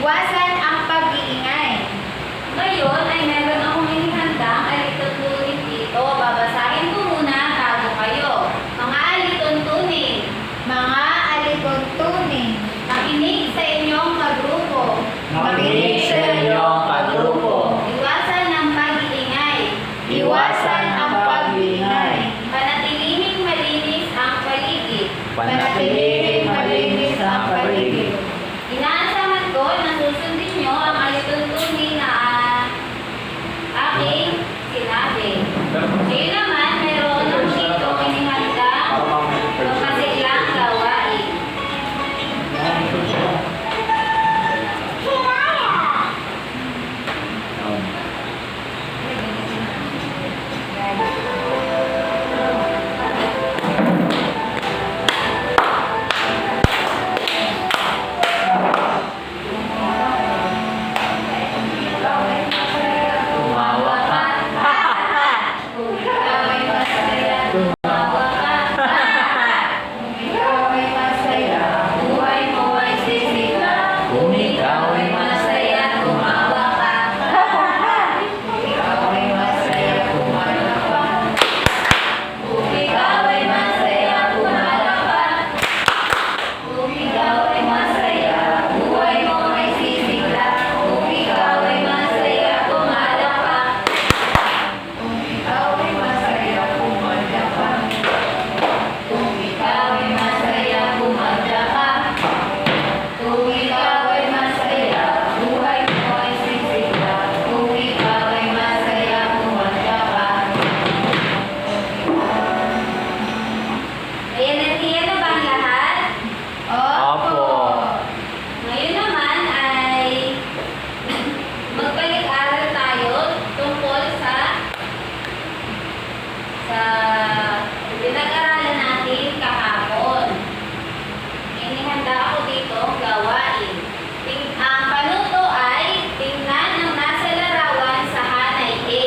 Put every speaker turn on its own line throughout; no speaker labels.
Iwasan ang pag-iingay. Ngayon ay meron akong inihandang alituntunin dito. Babasahin ko muna bago kayo. Mga alituntunin. Mga alituntunin. Makinig sa inyong kagrupo.
Makinig sa inyong kagrupo.
Iwasan ang pag-iingay.
Iwasan ang pag-iingay.
Panatilihing malinis ang paligid.
Panatiling malinis ang paligid.
Inaasahan ko na susundin nyo ang alituntunin na aking sinabi. Ngayon naman, meron akong dito inihanda magkasilang gawain.
Tumawa ka.
Kung ikaw ay masaya, tumawa ka. Kung ikaw ay masaya, buhay mo ay sisigla.
Kung ikaw ay
masaya, tumawa ka. Kung ikaw ay masaya, tumawa ka. Kung ikaw ay masaya, tumawa ka. Kung ikaw ay masaya, buhay mo ay sisigla. Kung ikaw ay masaya, tumawa ka. Kung ikaw ay masaya, kumanda ka. Kung ikaw ay masaya, kumanda ka. Kung ikaw ay masaya, buhay mo ay sisigla. Kung ikaw ay masaya, kumanda ka. Ayan na ba ang lahat?
Opo.
Ngayon naman ay magbalik-aral tayo tungkol sa pinag-aralan natin kahapon. Inihanda ako dito gawain. Ang panuto ay tingnan ang nasa larawan sa hanay A.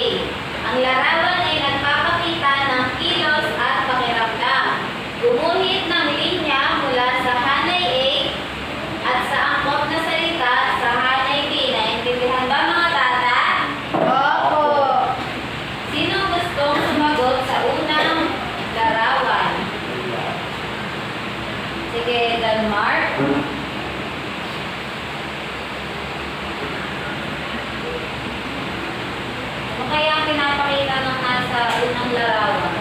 Ang larawan ay nagpapakita ng kilos at pakiramdam. Gumuhit ng linya mula sa hanay A at sa angkop na salita sa hanay B. Naintindihan ba mga tata? Opo. Sino gustong sumagot sa unang larawan? Sige, Dalmar. Ano kaya ang pinapakita ng nasa unang larawan?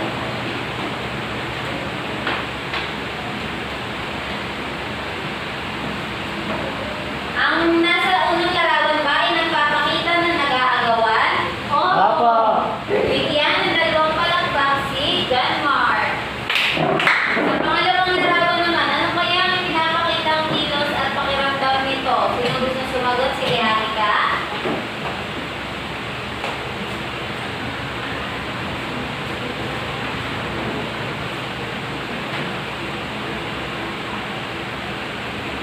Ang nasa unang larawan ba ay nagpapakita ng nag-aagawan?
Opo.
Bigyan ng dalawang palakpak si John Mark. Sa pangalawang larawan naman, ano kaya ang pinapakita ang kilos at pakiramdam nito? Sino gusto sumagot? Sige, Anika.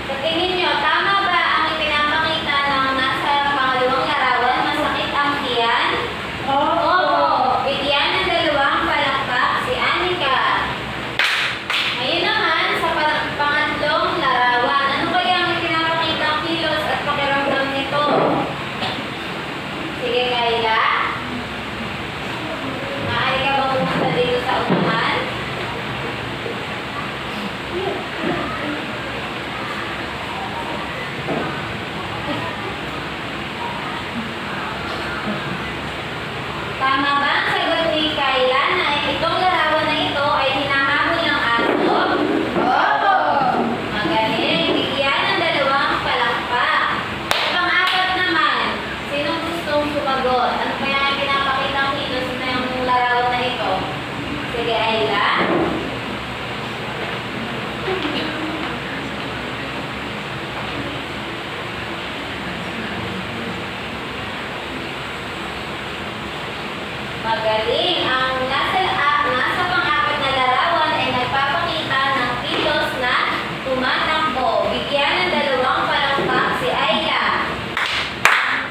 Sa tingin nyo, tama ba ang ipinapakita ng nasa pangalawang larawan? Masakit ang tiyan? Opo. Bigyan ng dalawang palakpak si Anika. Ngayon naman, sa pangatlong larawan, ano kaya ang ipinapakita ang kilos at pakiramdam nito? Sige, Kayla. Maaari ka ba pumunta dito sa unahan? Tama ba ang sagot ni Kayla na itong larawan na ito ay hinahabol ng aso? Opo! Magaling! Bigyan ng dalawang palakpak. Sa pang-apat naman, sinong gustong sumagot? Ano kaya ang pinapakita ang kilos na yung larawan na ito? Sige, Ayla. Magaling! Ang nasa pang-apat na larawan ay nagpapakita ng kilos na tumatakbo. Bigyan ng dalawang palakpak si Ayla.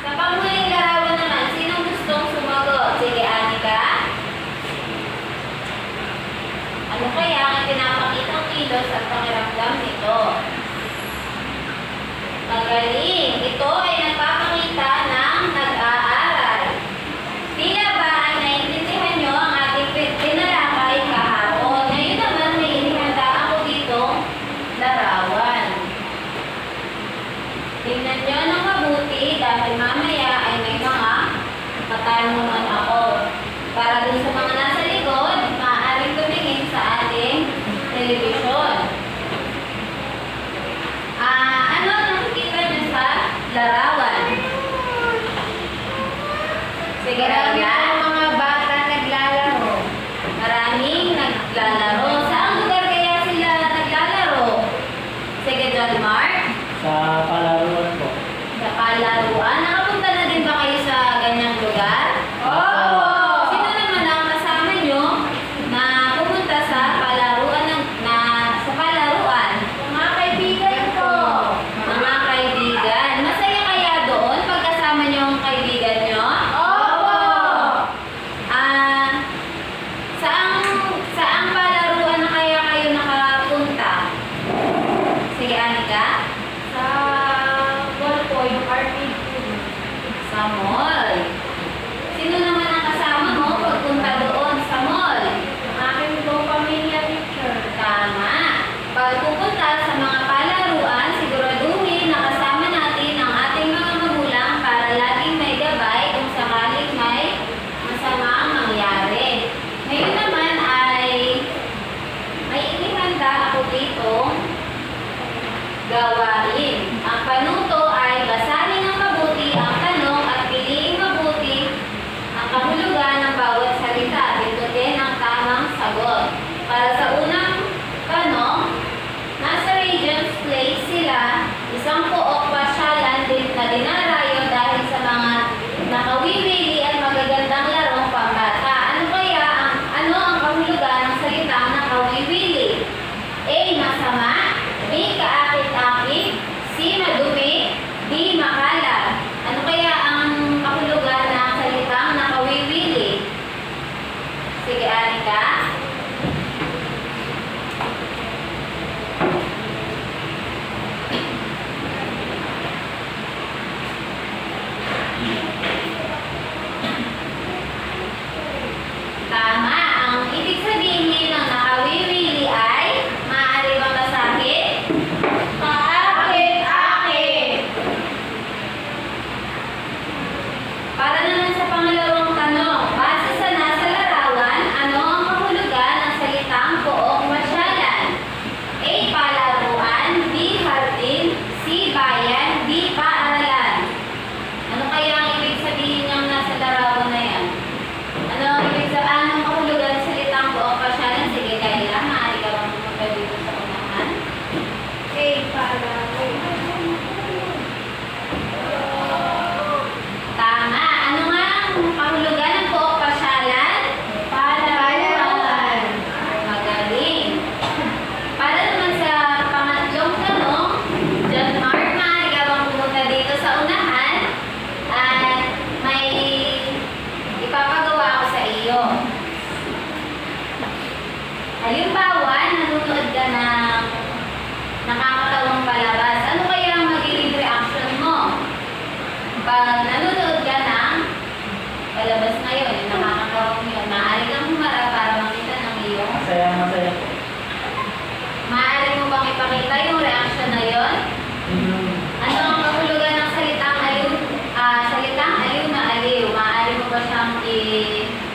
Sa panghuling larawan naman, sinong gustong sumagot? Sige, Anika. Ano kaya ang pinapakita ang kilos at pakiramdam nito? Magaling! Ito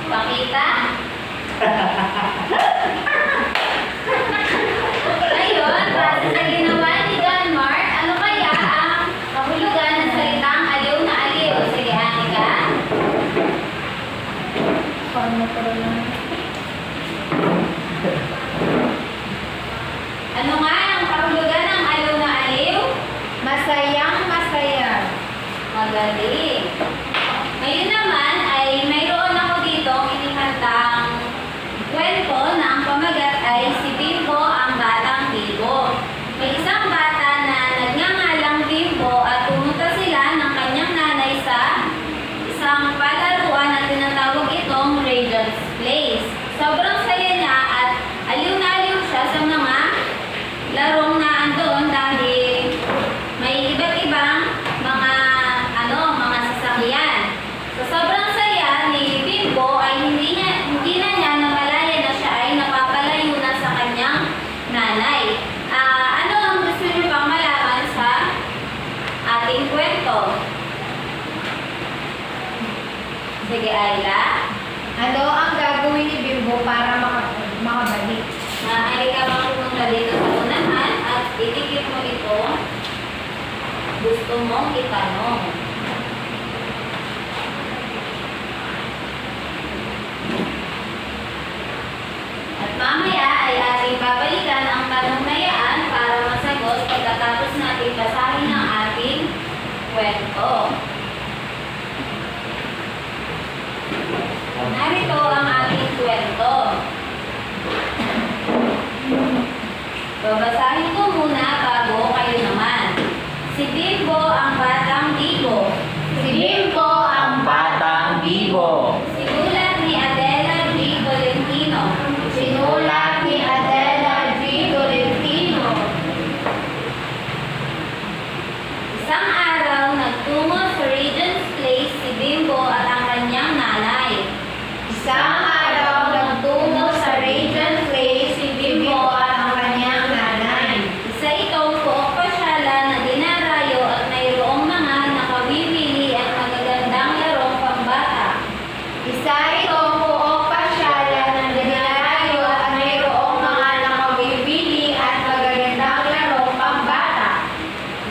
Pakita? Ngayon, base sa ginawa ni Don Mark, ano kaya ang kahulugan ng salitang aliw na aliw? Sige, Anika. Ano nga ang kahulugan ng aliw na aliw?
Masayang masaya.
Magaling. Ngayon naman ay mayroon ako dito inihantang kwento na ang pamagat ay si Bimbo ang Batang Bibo. May isang bata na nagngangalang Bimbo at pumunta sila ng kanyang nanay sa isang palaruan na tinatawag itong Radiant's Place. Sobrang saya niya at aliw na aliw siya sa mga larong na andoon dahil may iba't ibang mga sasakyan. Sa sobrang saya ni Bimbo ay hindi na niya namalaya na siya ay napapalayo na sa kanyang nanay. Ano ang gusto niyo pang malaman sa ating kwento? Sige, Ayla.
Ano ang gagawin ni Bimbo para makabalik?
Maaari ka bang pumunta dito sa unahan at itikip mo ito. Gusto mong itanong. At mamaya ay ating babalikan ang tanong na yan para masagot pagkatapos natin basahin ang ating kwento. Narito ang ating kwento. Babasahin ko muna bago kayo naman. Si Bimbo ang Batang Bibo.
Si Bimbo ang
Batang Bibo.
Sinulat ni Adela G. Tolentino.
sinulat ni Adela G. Tolentino.
Isang araw, nagtungo sa Regent's Place si Bimbo at ang kanyang nanay.
Isang araw nagtungo sa Regent Place si Bimbo at ang kanyang nanay.
Isa itong pasyalan na dinarayo at mayroong mga nakawiwili at magagandang larong pambata.
Isa itong pasyalan na dinarayo at mayroong mga nakawibili at magagandang larong pambata.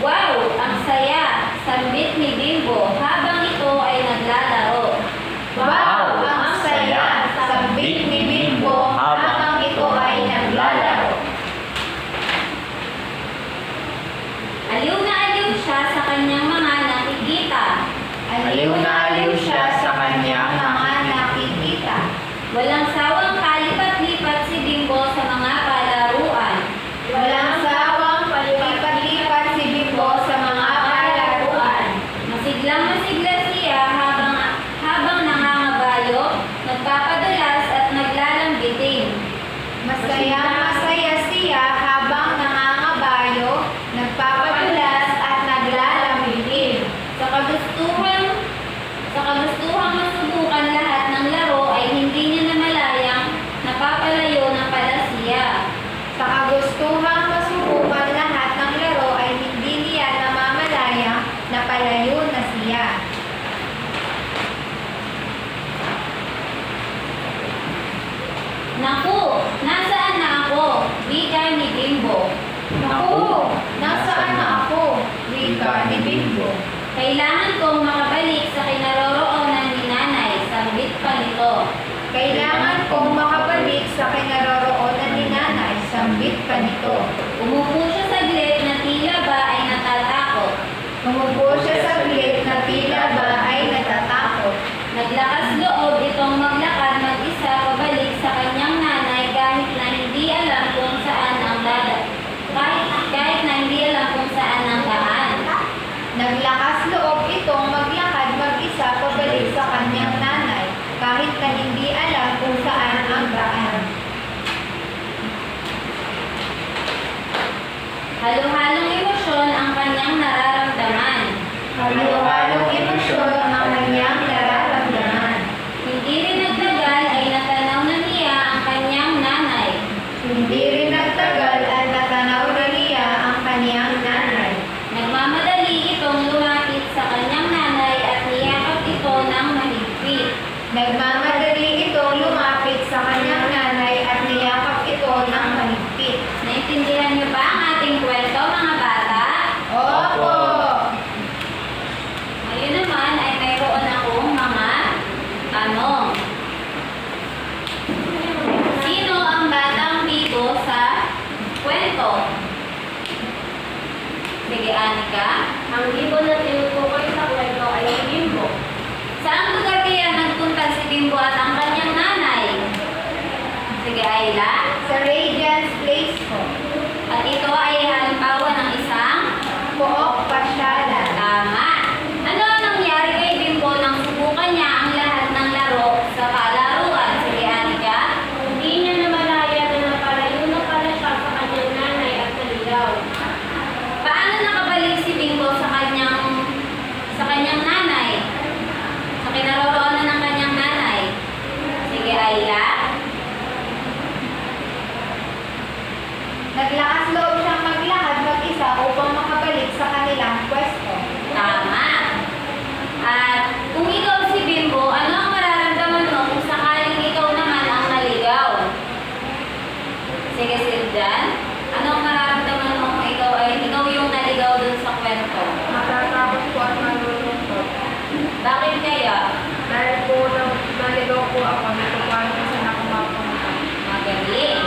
Wow! Ang saya! Sambit ni Bimbo habang ito ay naglalaro.
Wow! Ang saya! Sambit ni Bimbo habang ito ay naglalaro.
Aliw na aliw siya sa kanyang mga nakikita.
Aliw na aliw siya sa kanyang mga nakikita.
Walang sawang kalipat-lipat si Bimbo sa mga palaruan.
Walang sawang palipat-lipat si Bimbo sa mga palaruan.
Masiglang-masigla siya habang nangangabayo, nagpapadulas at naglalambiting.
Masaya siya habang nangangabayo, nagpapadulas at naglalambitin.
Sa kagustuhang masubukan lahat ng laro ay hindi niya namalayang napapalayo na pala siya.
Sa kagustuhang masubukan lahat ng laro ay hindi niya namamalayang napalayo na siya.
Naku, nasaan na ako? Wika ni Bimbo.
Naku, nasaan na ako? Wika ni Bimbo.
Kailangan kong makabalik sa kinaroroonan ni nanay, sambit pa nito.
Kailangan kong makabalik sa kinaroroonan ni nanay, sambit pa nito.
Umupo siya saglit na tila ba ay natatakot.
Umupo siya saglit na tila ba ay natatakot.
Naglakas loob itong maglakad mag-isa pabalik sa kanyang nanay kahit na hindi alam kung saan ang daan. Kahit na hindi alam kung saan ang daan.
Naglakas loob itong maglakad mag-isa pabalik sa kanyang nanay kahit na hindi alam kung saan ang daan.
Anika.
Ang ibon na tinutukoy sa kwento ay si Bimbo.
Saang lugar kaya nagpunta si Bimbo at ang kanyang nanay? Sige, Ayla.
Sa Radiance Place po.
At ito ay halimbawa ng isang
Pook pasyalan.
tama. Ano ang nangyari kay Bimbo nang subukan niya ang lahat ng laro sa palaruan? Sige, Anika.
Hindi niya namalaya na napalayo na pala siya sa kanyang nanay at naligaw.
Paano nakabalik si Bimbo sa kanyang nanay? Sa kinaroroonan ng kanyang nanay? Sige, Ayla.
Naglakas loob siyang maglakad mag-isa upang makabalik sa kanilang pwesto.
Tama. At kung ikaw si Bimbo, ano ang mararamdaman mo kung sakaling ikaw naman ang naligaw? Sige, Siljan. Ano ang mararamdaman mo kung ikaw yung naligaw dun sa kwento?
Matatakot po at malulungkot.
Bakit kaya?
Dahil po naligaw po ako, natutupan ko sa nakumapunta.
Magaling.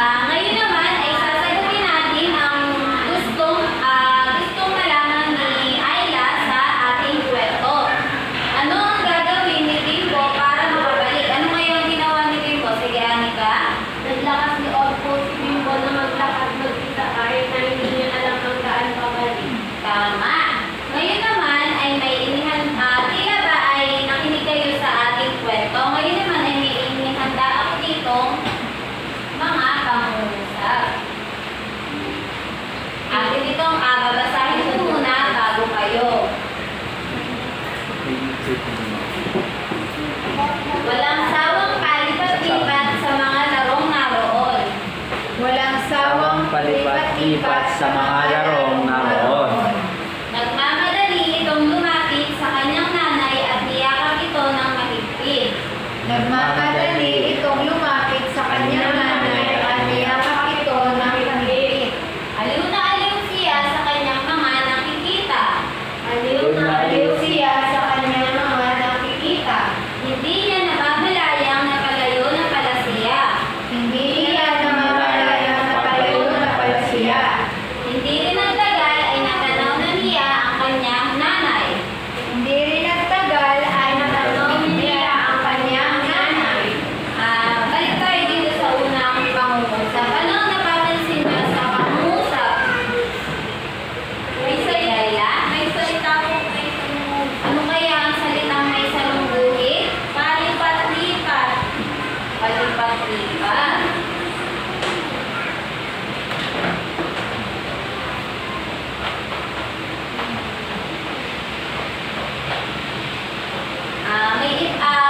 Ngayon naman ay sasagutin natin ang gustong malaman ni Ayla sa ating kwento. Ano ang gagawin ni Bimbo para makabalik? Ano kaya ang ginawa ni Bimbo? Sige, Anika.
Naglakas loob po si Bimbo na maglakad mag-isa kahit na hindi niya alam ang daan pabalik.
Tama. Ngayon naman ay may tila ba ay nakinig kayo sa ating kwento? Ngayon naman ay may inihanda ako ditong mga pangungusap. Atin itong babasahin ko muna bago kayo. Walang sawang palipat-lipat sa mga larong naroon.
Walang sawang
Palipat-lipat sa mga larong naroon.
Nagmamadali itong lumapit sa kanyang nanay at niyakap ito ng mahigpit.
Nagmamadali itong lumapit sa kanyang nanay at niyakap ito ng higit.
Aliw na aliw siya sa kanyang mga nakikita.
Aliw na
Aliw siya sa kanyang mga nakikita.
Hindi niya namamalayang napalayo na pala siya.
Hindi niya namamalayang napalayo na pala siya.
Hindi rin nagtagal ay natanaw na niya ang kanyang nanay.
Hindi rin nagtagal ay natanaw niya ang kanyang nanay.
Balik tayo dito sa unang pangungusap. Ano ang napapansin niyo sa pangungusap? May salita? May salita po may salungguhit. Ano kaya ang salitang may salungguhit? Palipat-lipat. Palipat-lipat.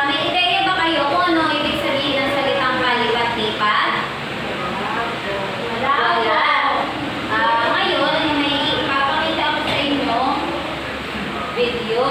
May ideya ba kayo kung ano ibig sabihin ng salitang palipat-lipat? Wala. Ngayon, may ipapakita ko sa inyo video.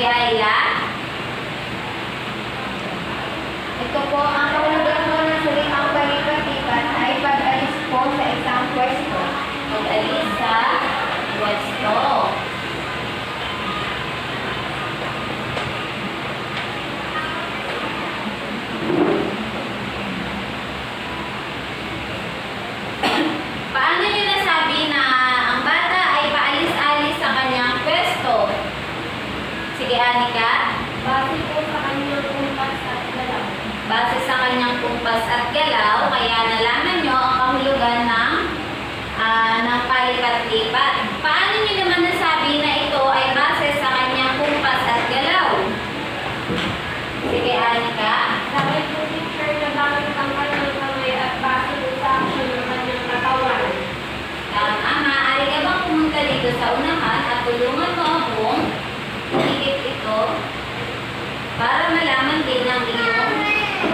Ayla.
Ito po, ang kahulugan po ng salitang palipat-lipat ay pag-alis po sa isang pwesto.
Pag-alis sa pwesto. Paano niyo nasabi na ang bata ay paalis-alis sa kanyang pwesto? Sige, Anika.
Base po sa kanyang kumpas at galaw.
Base sa kanyang kumpas at galaw, kaya nalaman nyo ang kahulugan ng palipat-lipat. Paano nyo naman nasabi na ito ay base sa kanyang kumpas at galaw? Sige, Anika.
Dahil po teacher na gamit ang kanyang kamay at base po sa action ng kanyang katawan.
Tama, maaari ka bang pumunta dito sa unahan at tulungan mo akong higit ito para malaman din ang iyong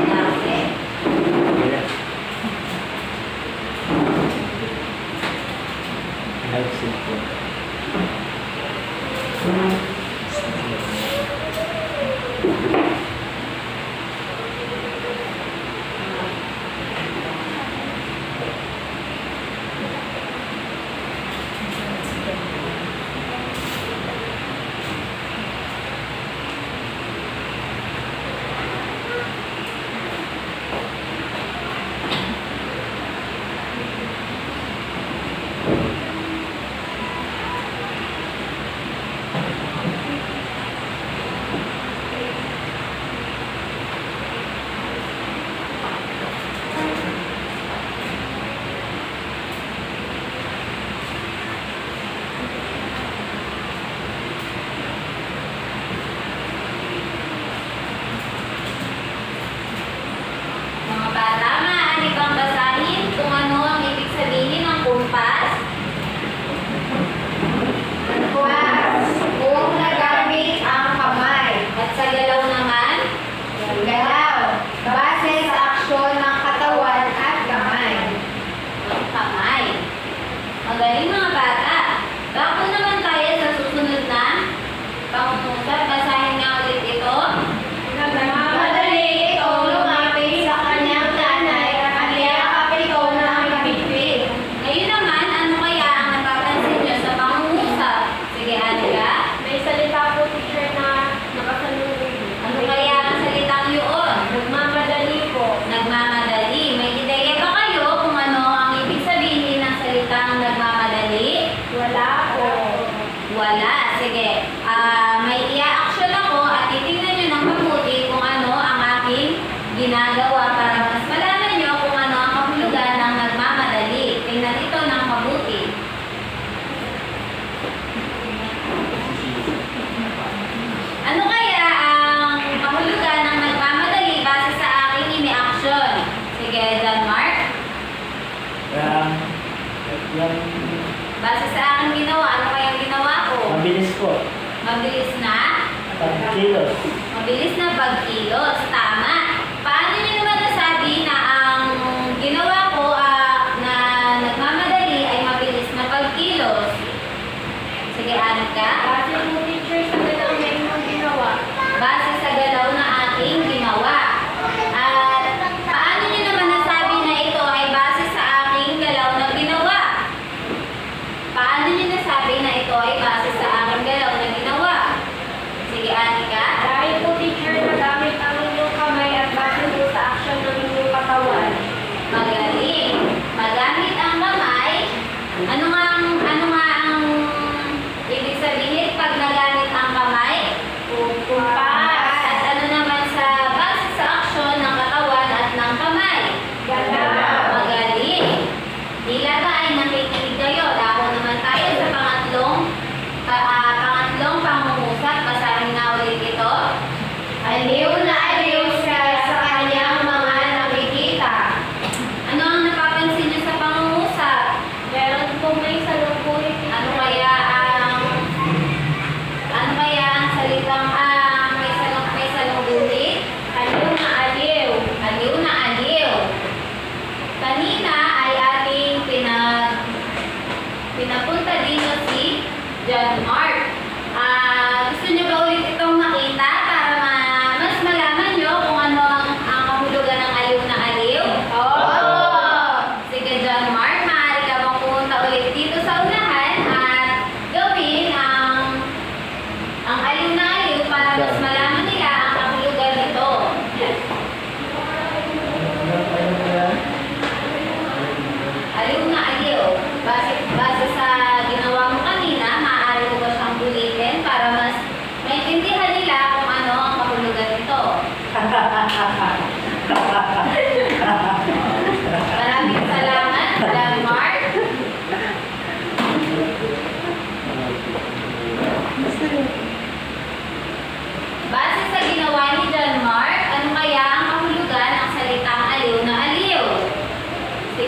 klase.
Life simple.
Mga bata, maaari bang basahin kung ano ang ibig sabihin ng kumpas?
Kwas, kung nagamit ang kamay.
At sa galaw naman,
Galaw, base sa aksyon ng katawan at kamay.
ang kamay. Magaling mga bata. Bako naman tayo sa susunod na pangungusap. Basahin nga ulit ito.
Madali itong lumapit sa kanyang nanay at niyakap ito ng mahigpit.
Ngayon naman, ano kaya ang napapansin nyo sa pangungusap? Sige, Anika.
May salita po teacher na nakasalubong.
Ano kaya ang salitang yun?
Nagmamadali po.
Nagmamadali. May ideya ba kayo kung ano ang ibig sabihin ng salitang nagmamadali?
Wala po.
Wala. Sige. May i-action ako at titingnan nyo ng mabuti kung ano ang aking ginagawa para mas malaman nyo kung ano ang kahulugan ng nagmamadali. Tingnan ito ng mabuti. Ano kaya ang kahulugan ng nagmamadali base sa aking ini-action? Sige, John Mark.
Yung
Base sa aking ginawa, ano kayang ginawa ko?
mabilis po.
Mabilis na?
Pag-kilos.
Mabilis na pagkilos. Tama. Paano niyo naman nasabi na ang ginawa ko na nagmamadali ay mabilis na pagkilos? Sige, Anika.
Base po teacher sa galaw na inyong ginawa.
Base sa galaw na aking ginawa. At paano niyo naman nasabi na ito ay base sa aking galaw na ginawa? Paano niyo nasabi na ito ay base sa aking galaw na ginawa? Sige, Anika.
Dahil po teacher na gamit ang inyong kamay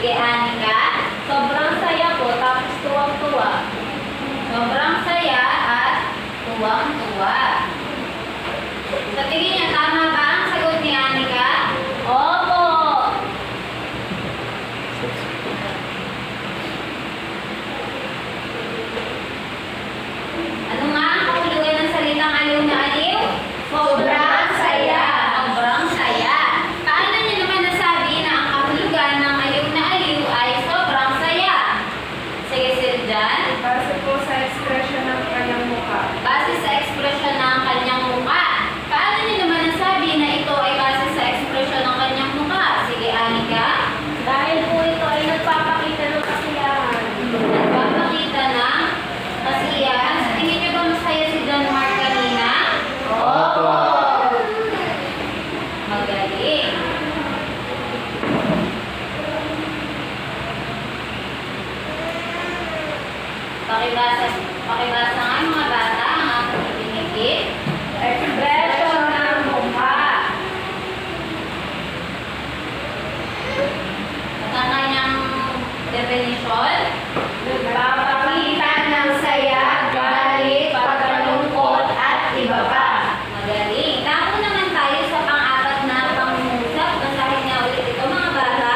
Sige, Anika.
Sobrang saya po, tapos tuwang-tuwa.
Sobrang saya at tuwang-tuwa. Sa tingin niya, tama ba ang sagot ni Anika?
Opo!
Ano nga ang kahulugan ng salitang aliw na aliw?
Sobrang saya.
Sobrang saya. Paano niyo naman nasabi na ang kahulugan ng aliw na aliw ay sobrang saya? Sige, Sir Jan.
Base po sa expression ng kanyang mukha.
Base sa ekspresyon ng kanyang mukha. Paano niyo naman nasabi na ito ay base sa ekspresyon ng kanyang mukha? Sige, Anika.
Dahil po ito ay nagpapakita ng kasiyahan.
Nagpapakita ng kasiyahan. Sa tingin niyo ba masaya si John Mark kanina?
Opo.
Magaling. Pakibasa nga yung mga bata ang ating ibinigay.
Expression ng mukha.
At ang kanyang definition,
Nagpapakita ng saya, galit, pagkalungkot, at iba pa.
magaling. Dako naman tayo sa pang-apat na pangungusap. Basahin niya ulit ito mga bata.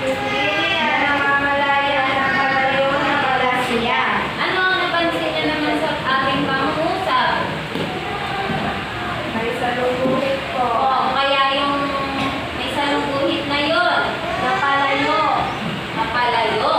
Hindi niya namamalaya ng pagalayo ng balas niya.
Ano ang napansin niyo naman sa ating pangungusap?
May salubungit po.
O, kaya yung may salungguhit na yon.
Napalayo.
Napalayo.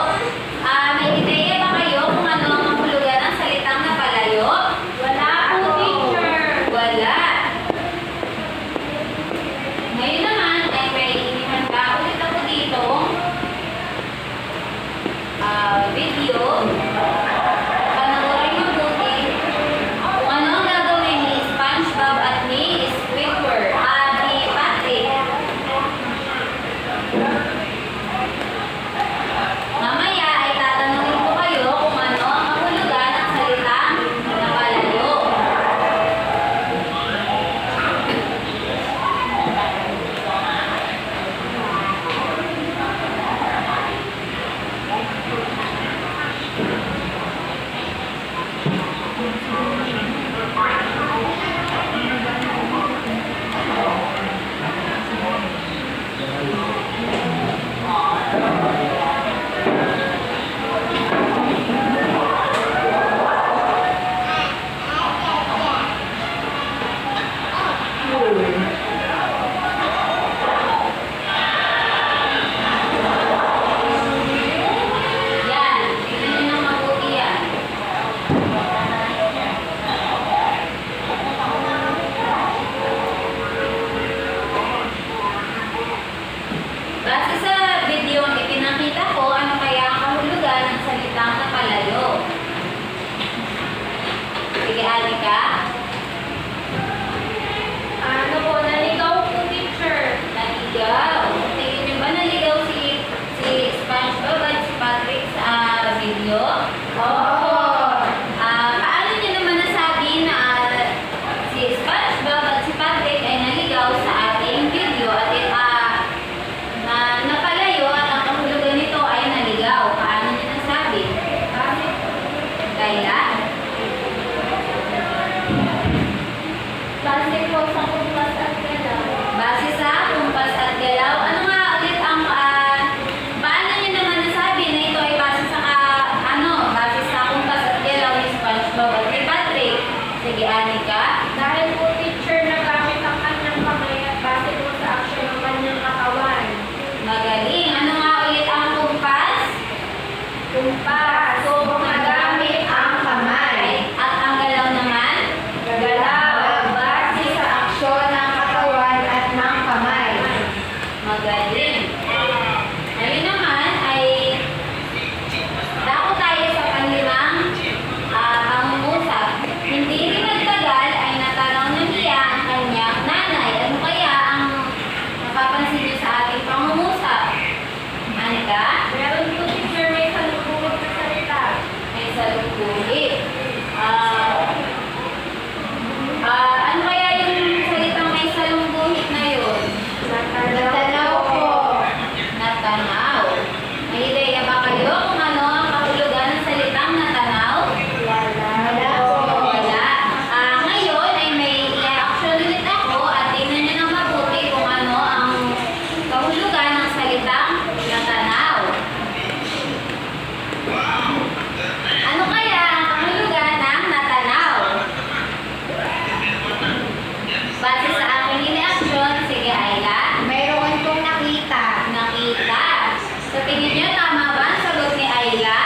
Sa tingin niyo, tama ba ang sagot ni Ayla?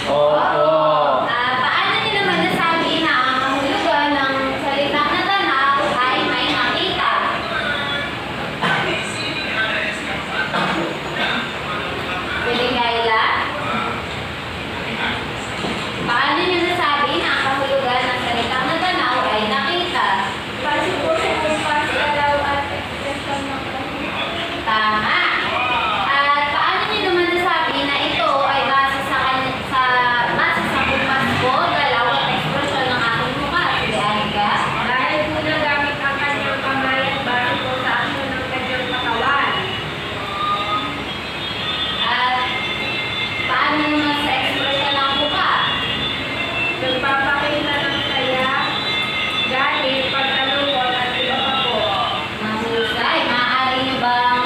Opo.
Paano niyo naman nasabi na ang kahulugan ng salitang natanaw ay may nakita? Pwede kay Ayla? Paano niyo nasabi na ang kahulugan ng salitang natanaw ay nakita?
Base po sa kumpas, galaw at ekspresyon ng
Tama. At paano niyo naman nasabi na ito ay base sa kumpas ko, galaw at ekspresyon ng aking mukha? Sige, Anika.
Dahil po nagamit ang kanyang kamay at base po sa aksyon ng kanyang katawan.
At paano naman sa ekspresyon ng mukha?
Nagpapakita ng saya, galit, pagkalungkot at iba pa po.
Mahusay. Maaari niyo bang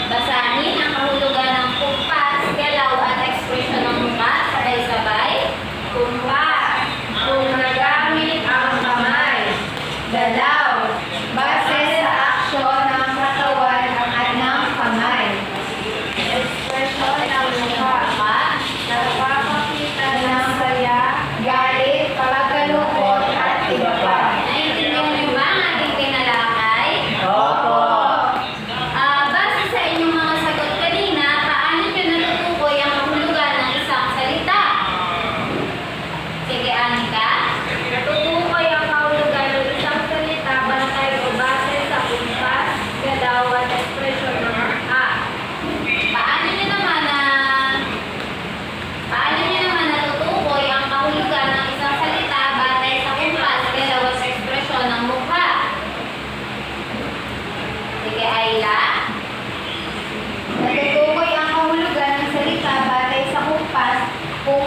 basahin ang kahulugan ng kumpas, galaw at ekspresyon ng mukha? Sabay-sabay.
Kumpas, kung nagamit ang kamay.
Galaw, base sa aksyon ng katawan at ng kamay.
Ekspresyon ng mukha. Nagpapakita ng saya,
Galit, pagkalungkot at iba pa.
Naiintindihan niyo ba ang ating tinalakay?
Opo.
Base sa inyong mga sagot kanina, paano niyo natutukoy ang kahulugan ng isang salita? Sige, Anika.
natutukoy ang kahulugan ng isang salita bantay o base sa kumpas, galaw at ekspresyon ng mukha.
Paano niyo naman natutukoy ang kahulugan ng isang salita batay sa kumpas, galaw at ekspresyon ng mukha? Sige, Ayla.
Natutukoy ang kahulugan ng salita batay sa kumpas kung